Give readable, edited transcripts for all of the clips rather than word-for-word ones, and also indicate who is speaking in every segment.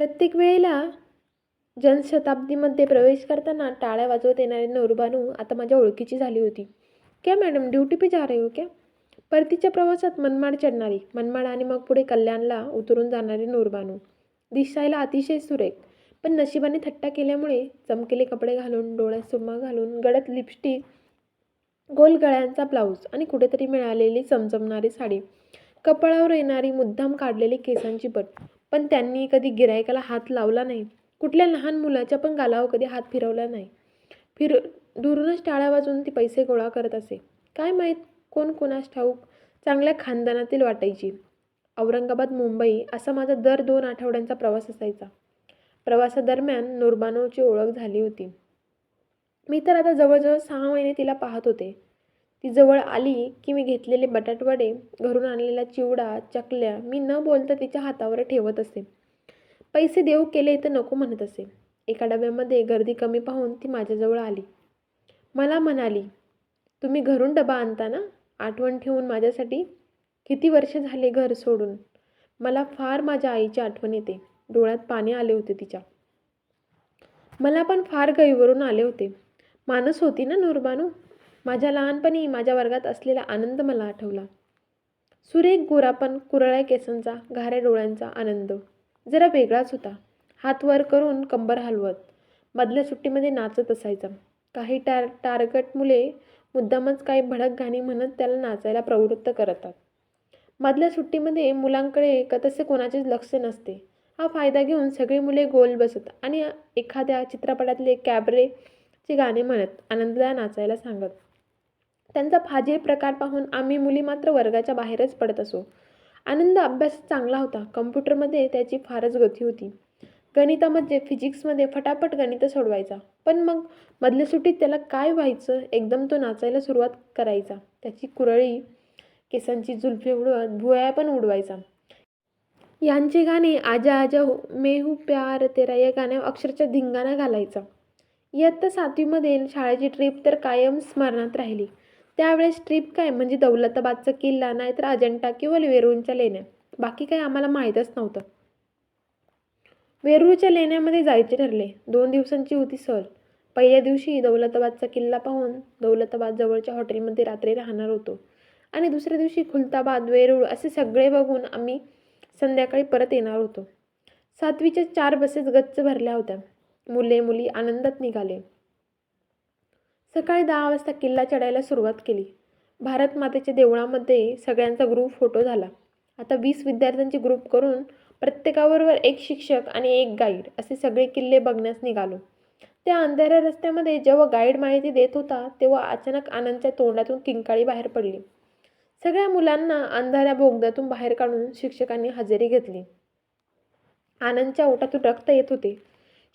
Speaker 1: प्रत्येक वेळेला जनशताब्दीमध्ये प्रवेश करताना टाळ्या वाजवत येणारी नूरबानू आता माझ्या ओळखीची झाली होती. क्या मॅडम, ड्यूटी पे जा रहे हो क्या? परतीच्या प्रवासात मनमाड चढणारी, मनमाड आणि मग पुढे कल्याणला उतरून जाणारी नूरबानू. दिसायला अतिशय सुरेख, पण नशिबाने थट्टा केल्यामुळे चमकेले कपडे घालून, डोळ्यात सुरमा घालून, गळ्यात लिपस्टिक, गोल गळ्यांचा ब्लाऊज आणि कुठेतरी मिळालेली चमचमणारी साडी, कपाळावर येणारी मुद्दाम काढलेली केसांची पट. पण त्यांनी कधी गिऱ्हाईकाला हात लावला नाही. कुठल्या लहान मुलाच्या पण गालावर कधी हात फिरवला नाही. फिर दुरूनच टाळ्या वाजवून ती पैसे गोळा करत असे. काय माहीत कोण कोणास ठाऊक चांगल्या खानदानातील वाटायची. औरंगाबाद मुंबई असा माझा दर 2 आठवड्यांचा प्रवास असायचा. प्रवासादरम्यान नूरबानूची ओळख झाली होती. मी तर आता जवळजवळ 6 महिने तिला पाहत होते. ती जवळ आली की मी घेतलेले बटाटवडे, घरून आणलेला चिवडा, चकल्या मी न बोलता तिच्या हातावर ठेवत असे. पैसे देऊ केले तर नको म्हणत असे. एका डब्यामध्ये गर्दी कमी पाहून ती माझ्याजवळ आली. मला म्हणाली, तुम्ही घरून डबा आणता ना? आठवण ठेवून माझ्यासाठी? किती वर्ष झाले घर सोडून. मला फार माझ्या आईची आठवण येते. डोळ्यात पाणी आले होते तिच्या. मला पण फार गहिवरून आले होते. माणूस होती ना नूरबानू. माझ्या लहानपणी माझ्या वर्गात असलेला आनंद मला आठवला. सुरेख गोरापण, कुरळ्या केसांचा, घाऱ्या डोळ्यांचा आनंद जरा वेगळाच होता. हात वर करून कंबर हलवत मधल्या सुट्टीमध्ये नाचत असायचा. काही टारगट मुले मुद्दामच काही भडक गाणी म्हणत त्याला नाचायला प्रवृत्त करतात. मधल्या सुट्टीमध्ये मुलांकडे तसे कोणाचेच लक्ष नसते. हा फायदा घेऊन सगळी मुले गोल बसत आणि एखाद्या चित्रपटातले कॅबरेचे गाणे म्हणत आनंदला नाचायला सांगत. त्यांचा फाजील प्रकार पाहून आम्ही मुली मात्र वर्गाच्या बाहेरच पडत असो. आनंद अभ्यासात चांगला होता. कम्प्युटरमध्ये त्याची फारच गती होती. गणितामध्ये, फिजिक्समध्ये फटाफट गणितं सोडवायचा. पण मग मधल्या सुट्टीत त्याला काय व्हायचं, एकदम तो नाचायला सुरुवात करायचा. त्याची कुरळी केसांची जुलफे उडवत भुवया पण उडवायचा. यांचे गाणे आजा आजा मैं हूँ प्यार तेरा या गाण्यावर अक्षरशः धिंगाणा घालायचा. इयत्ता 7वीमध्ये शाळेची ट्रीप तर कायम स्मरणात राहिली. त्यावेळेस ट्रीप काय म्हणजे दौलताबादचा किल्ला, नाहीतर अजंठा किंवा वेरूळच्या लेण्या. बाकी काही आम्हाला माहीतच नव्हतं. वेरूळच्या लेण्यामध्ये जायचे ठरले. 2 दिवसांची होती सहल. पहिल्या दिवशी दौलताबादचा किल्ला पाहून दौलताबाद जवळच्या हॉटेलमध्ये रात्री राहणार होतो आणि दुसऱ्या दिवशी खुलताबाद, वेरूळ असे सगळे बघून आम्ही संध्याकाळी परत येणार होतो. 7वीच्या 4 बसेस गच्च भरल्या होत्या. मुले मुली आनंदात निघाले. सकाळी 10 वाजता किल्ला चढायला सुरुवात केली. भारत मातेच्या देवळामध्ये सगळ्यांचा ग्रुप फोटो झाला. आता 20 विद्यार्थ्यांचे ग्रुप करून प्रत्येकाबरोबर एक शिक्षक आणि एक गाईड असे सगळे किल्ले बघण्यास निघालो. त्या अंधाऱ्या रस्त्यामध्ये जेव्हा गाईड माहिती देत होता तेव्हा अचानक आनंदच्या तोंडातून किंकाळी बाहेर पडली. सगळ्या मुलांना अंधाऱ्या बोगद्यातून बाहेर काढून शिक्षकांनी हजेरी घेतली. आनंदच्या ओठातून रक्त येत होते.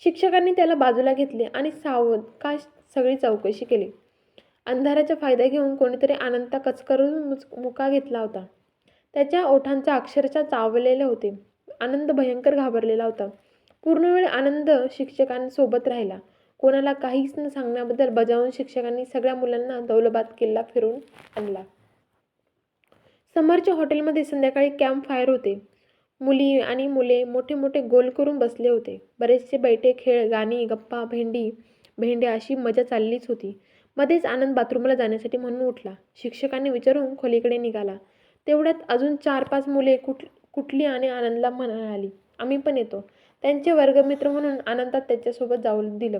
Speaker 1: शिक्षकांनी त्याला बाजूला घेतले आणि सावकाश सगळी चौकशी केली. अंधाराचा फायदा घेऊन कोणीतरी आनंदचा कचकरून मुका घेतला होता. त्याच्या ओठांचे अक्षरशः चावलेले होते. आनंद भयंकर घाबरलेला होता. पूर्ण वेळ आनंद शिक्षकांसोबत राहिला. कोणाला काहीच न सांगण्याबद्दल बजावून शिक्षकांनी सगळ्या मुलांना दौलताबाद किल्ला फिरून आणला. समोरच्या हॉटेलमध्ये संध्याकाळी कॅम्प फायर होते. मुली आणि मुले मोठे मोठे गोल करून बसले होते. बरेचसे बैठे खेळ, गाणी, गप्पा, भेंडे अशी मजा चाललीच होती. मध्येच आनंद बाथरूमला जाण्यासाठी म्हणून उठला. शिक्षकांनी विचारून खोलीकडे निघाला. तेवढ्यात अजून 4-5 मुले कुठली आणि आनंदला म्हणाली, आम्ही पण येतो. त्यांचे वर्गमित्र म्हणून आनंदात त्याच्यासोबत जाऊ दिलं.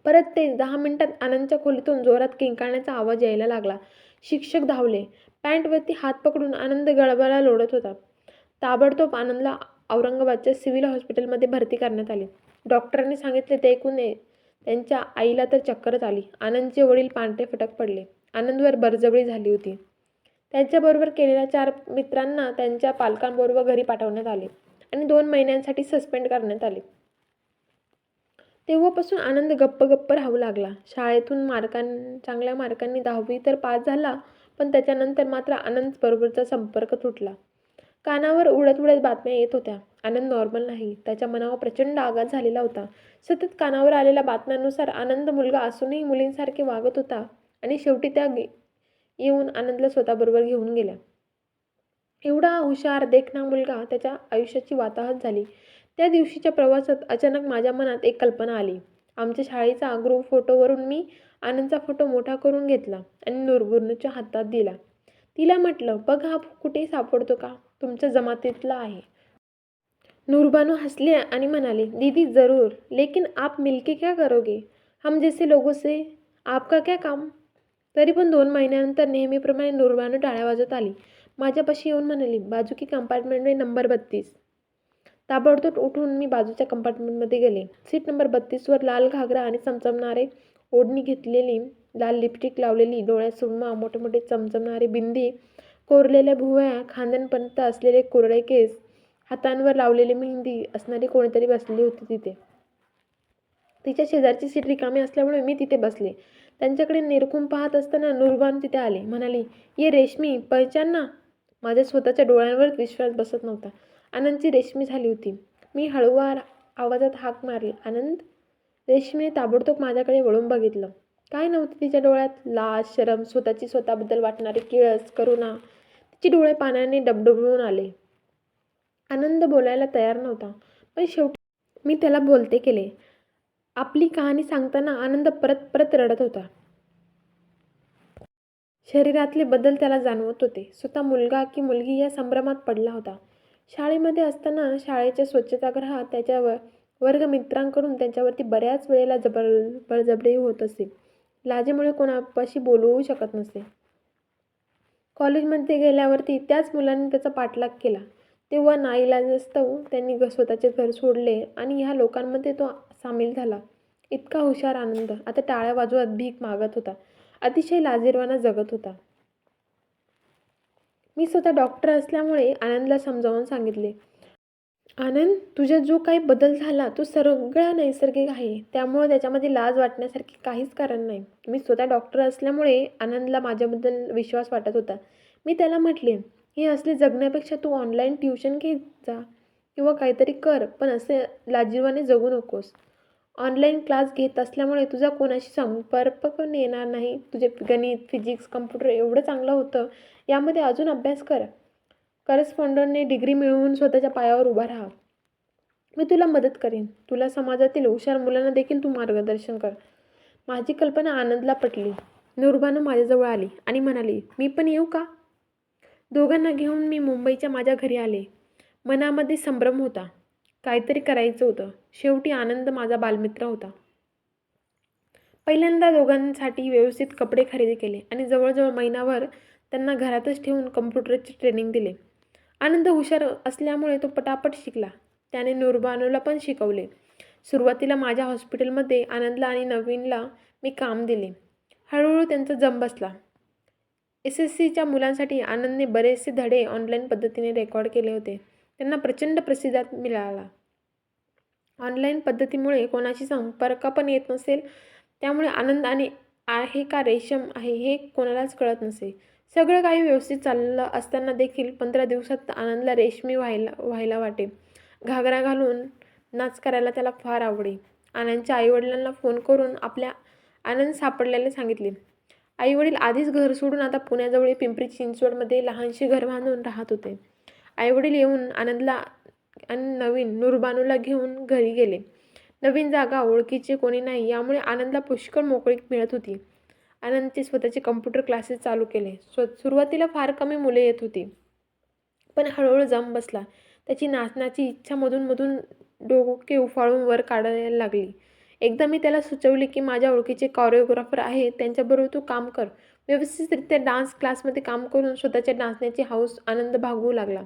Speaker 1: परत ते 10 मिनिटात आनंदच्या खोलीतून जोरात किंकाळण्याचा आवाज यायला लागला. शिक्षक धावले. पॅन्टवरती हात पकडून आनंद गळबाला लोळत होता. ताबडतोब आनंदला औरंगाबादच्या सिव्हिल हॉस्पिटलमध्ये भरती करण्यात आले. डॉक्टरांनी सांगितले ते ऐकून त्यांच्या आईला तर चक्करच आली. आनंदचे वडील पांढरे फटक पडले. आनंदवर बळजबरी झाली होती. त्यांच्याबरोबर केलेल्या 4 मित्रांना त्यांच्या पालकांबरोबर घरी पाठवण्यात आले आणि 2 महिन्यांसाठी सस्पेंड करण्यात आले. तेव्हापासून आनंद गप्प राहू लागला. शाळेतून चांगल्या मार्कांनी 10वी तर पास झाला, पण त्याच्यानंतर मात्र आनंद बरोबरचा संपर्क तुटला. कानावर उडत बातम्या येत होत्या. आनंद नॉर्मल नाही. त्याच्या मनावर प्रचंड आघात झालेला होता. सतत कानावर आलेल्या बातम्यांनुसार आनंद मुलगा असूनही मुलींसारखे वागत होता आणि शेवटी त्या येऊन आनंदला स्वतःबरोबर घेऊन गेल्या. एवढा हुशार, देखणा मुलगा त्याच्या आयुष्याची वाताहत झाली. त्या दिवशीच्या प्रवासात अचानक माझ्या मनात एक कल्पना आली. आमच्या शाळेचा ग्रुप फोटोवरून मी आनंदचा फोटो मोठा करून घेतला आणि नुरबुर्नूच्या हातात दिला. तिला म्हटलं, बघ हा कुठे सापडतो का? तुमच्या जमातीतला आहे. नूरबानू हंसले आणि म्हणाले, दीदी ज़रूर, लेकिन आप मिलके क्या करोगे? हम जैसे लोगों से आपका क्या काम? तरी पण 2 महिन्यानंतर नेहमीप्रमाणे नूरबानू टाळ्या वाजवत आली. माझ्यापाशी येऊन म्हणाली, बाजू की कंपार्टमेंट नंबर 32. ताबडतोब उठून मी बाजूच्या कंपार्टमेंटमध्ये गेले. सीट नंबर 32वर लाल घागरा आणि चमचमणारे ओढणी घेतलेली, लाल लिपस्टिक लावलेली, डोळ्यात सुरमा, मोठे मोठे चमचमणारी बिंदी, कोरलेल्या भुवया, खांद्यांपर्यंत असलेले कोरडे केस, हातांवर लावलेली मेहंदी असणारी कोणीतरी बसली होती तिथे. तिच्या शेजारची सीट रिकामी असल्यामुळे मी तिथे बसले. त्यांच्याकडे निरखून पाहत असताना नूरबानू तिथे आले. म्हणाली, ये रेशमी, पहचान ना? माझ्या स्वतःच्या डोळ्यांवर विश्वास बसत नव्हता. आनंदची रेशमी झाली होती. मी हळूवार आवाजात हाक मारली, आनंद. रेशमीने ताबडतोब माझ्याकडे वळून बघितलं. काय नव्हते तिच्या डोळ्यात? लाज, शरम, स्वतःबद्दल वाटणारी किळस, करुणा. तिचे डोळे पाण्याने डबडबून आले. आनंद बोलायला तयार नव्हता, पण शेवटी मी त्याला बोलते केले. आपली कहाणी सांगताना आनंद परत परत रडत होता. शरीरातले बदल त्याला जाणवत होते. स्वतः मुलगा की मुलगी या संभ्रमात पडला होता. शाळेमध्ये असताना शाळेच्या स्वच्छतागृहात त्याच्या वर्गमित्रांकडून त्यांच्यावरती बऱ्याच वेळेला बळजबरी होत असे. लाजेमुळे कोणापाशी बोलवू शकत नसे. कॉलेजमध्ये गेल्यावरती त्याच मुलांनी त्याचा पाठलाग केला. तेव्हा नाईलाजास्तव त्यांनी स्वतःचे घर सोडले आणि ह्या लोकांमध्ये तो सामील झाला. इतका हुशार आनंद आता टाळ्या वाजवत भीक मागत होता. अतिशय लाजिरवाणा जगत होता. मी स्वतः डॉक्टर असल्यामुळे आनंदला समजावून सांगितले, आनंद, तुझ्यात जो काही बदल झाला तो सगळा नैसर्गिक आहे. त्यामुळे त्याच्यामध्ये लाज वाटण्यासारखे काहीच कारण नाही. मी स्वतः डॉक्टर असल्यामुळे आनंदला माझ्याबद्दल विश्वास वाटत होता. मी त्याला म्हटले, हे असले जगण्यापेक्षा तू ऑनलाईन ट्युशन घेत जा किंवा काहीतरी कर, पण असे लाजिरवाणे जगू नकोस. ऑनलाईन क्लास घेत असल्यामुळे तुझा कोणाशी संपर्क पण येणार नाही. तुझे गणित, फिजिक्स, कम्प्युटर एवढं चांगलं होतं, यामध्ये अजून अभ्यास कर. करस्पॉन्डंटने डिग्री मिळवून स्वतःच्या पायावर उभा राहा. मी तुला मदत करेन. तुला समाजातील हुशार मुलांना देखील तू मार्गदर्शन कर. माझी कल्पना आनंदला पटली. नूरबानू माझ्याजवळ आली आणि म्हणाली, मी पण येऊ का? दोघांना घेऊन मी मुंबईच्या माझ्या घरी आले. मनामध्ये संभ्रम होता. काहीतरी करायचं होतं. शेवटी आनंद माझा बालमित्र होता. पहिल्यांदा दोघांसाठी व्यवस्थित कपडे खरेदी केले आणि जवळजवळ महिनाभर त्यांना घरातच ठेवून कम्प्युटरची ट्रेनिंग दिले. आनंद हुशार असल्यामुळे तो पटापट शिकला. त्याने नूरबानूला पण शिकवले. सुरुवातीला माझ्या हॉस्पिटलमध्ये आनंदला आणि नवीनला मी काम दिले. हळूहळू त्यांचा जम बसला. SSCच्या मुलांसाठी आनंदने बरेचसे धडे ऑनलाईन पद्धतीने रेकॉर्ड केले होते. त्यांना प्रचंड प्रतिसाद मिळाला. ऑनलाईन पद्धतीमुळे कोणाशी संपर्क पण येत नसेल, त्यामुळे आनंद आणि आहे का रेशम आहे हे कोणालाच कळत नसे. सगळं काही व्यवस्थित चाललं असताना देखील 15 दिवसात आनंदला रेशमी व्हायला वाटे. घागरा घालून नाच करायला त्याला फार आवडे. आनंदच्या आईवडिलांना फोन करून आपल्या आनंद सापडल्याने सांगितले. आईवडील आधीच घर सोडून आता पुण्याजवळ पिंपरी चिंचवडमध्ये लहानशी घर बांधून राहत होते. आईवडील येऊन आनंदला आणि नवीन नूरबानूला घेऊन घरी गेले. नवीन जागा, ओळखीचे कोणी नाही, यामुळे आनंदला पुष्कळ मोकळीक मिळत होती. आनंदचे स्वतःचे कम्प्युटर क्लासेस चालू केले. सुरुवातीला फार कमी मुले येत होती, पण हळूहळू जम बसला. त्याची नाचण्याची इच्छा मधून डोके उफाळून वर काढायला लागली. एकदा मी त्याला सुचवले की माझ्या ओळखीचे कोरिओग्राफर आहेत, त्यांच्याबरोबर तू काम कर. व्यवस्थितरित्या डान्स क्लासमध्ये काम करून स्वतःच्या नाचण्याची हौस आनंद भागवू लागला.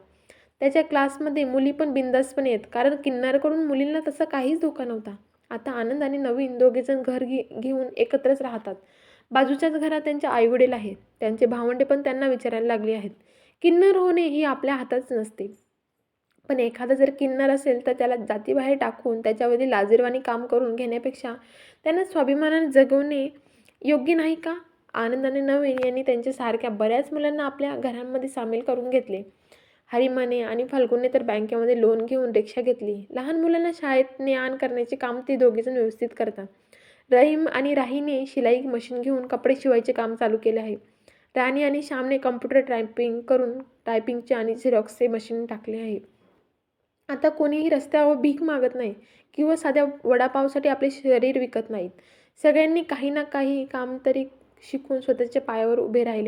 Speaker 1: त्याच्या क्लासमध्ये मुली पण बिनधास्तपणे येत, कारण किन्नरकडून मुलींना तसा काहीच धोका नव्हता. आता आनंद आणि नवीन दोघेजण घर घेऊन एकत्रच राहतात. बाजूच्याच घरात त्यांचे आईवडील आहेत. त्यांचे भावंडे पण त्यांना विचारायला लागली आहेत. किन्नर होणे ही आपल्या हातात नसते, पण एखादा जर किन्नर असेल तर त्याला जातीबाहेर टाकून त्याच्यावरील लाजिरवाणी काम करून घेण्यापेक्षा त्यांना स्वाभिमानाने जगवणे योग्य नाही का? आनंद आणि नवीन यांनी त्यांच्या सारख्या बऱ्याच मुलांना आपल्या घरांमध्ये सामील करून घेतले. हरिमाने आणि फाल्गुनने तर बँकेमध्ये लोन घेऊन रिक्षा घेतली. लहान मुलांना शाळेत ने-आण करण्याचे काम ते दोघेजण व्यवस्थित करतात. रहीम आणि राहीने शिलाई मशीन घेऊन कपडे शिवायचे काम चालू केले आहे. राणी आणि श्यामने कम्प्युटर टायपिंग करून टायपिंगचे आणि झेरॉक्सचे मशीन टाकले आहे. आता कोणीही रस्त्यावर भीक मागत नाही किंवा साध्या वडापावसाठी आपले शरीर विकत नाहीत. सगळ्यांनी काही ना काही काम तरी शिकून स्वतःच्या पायावर उभे राहिले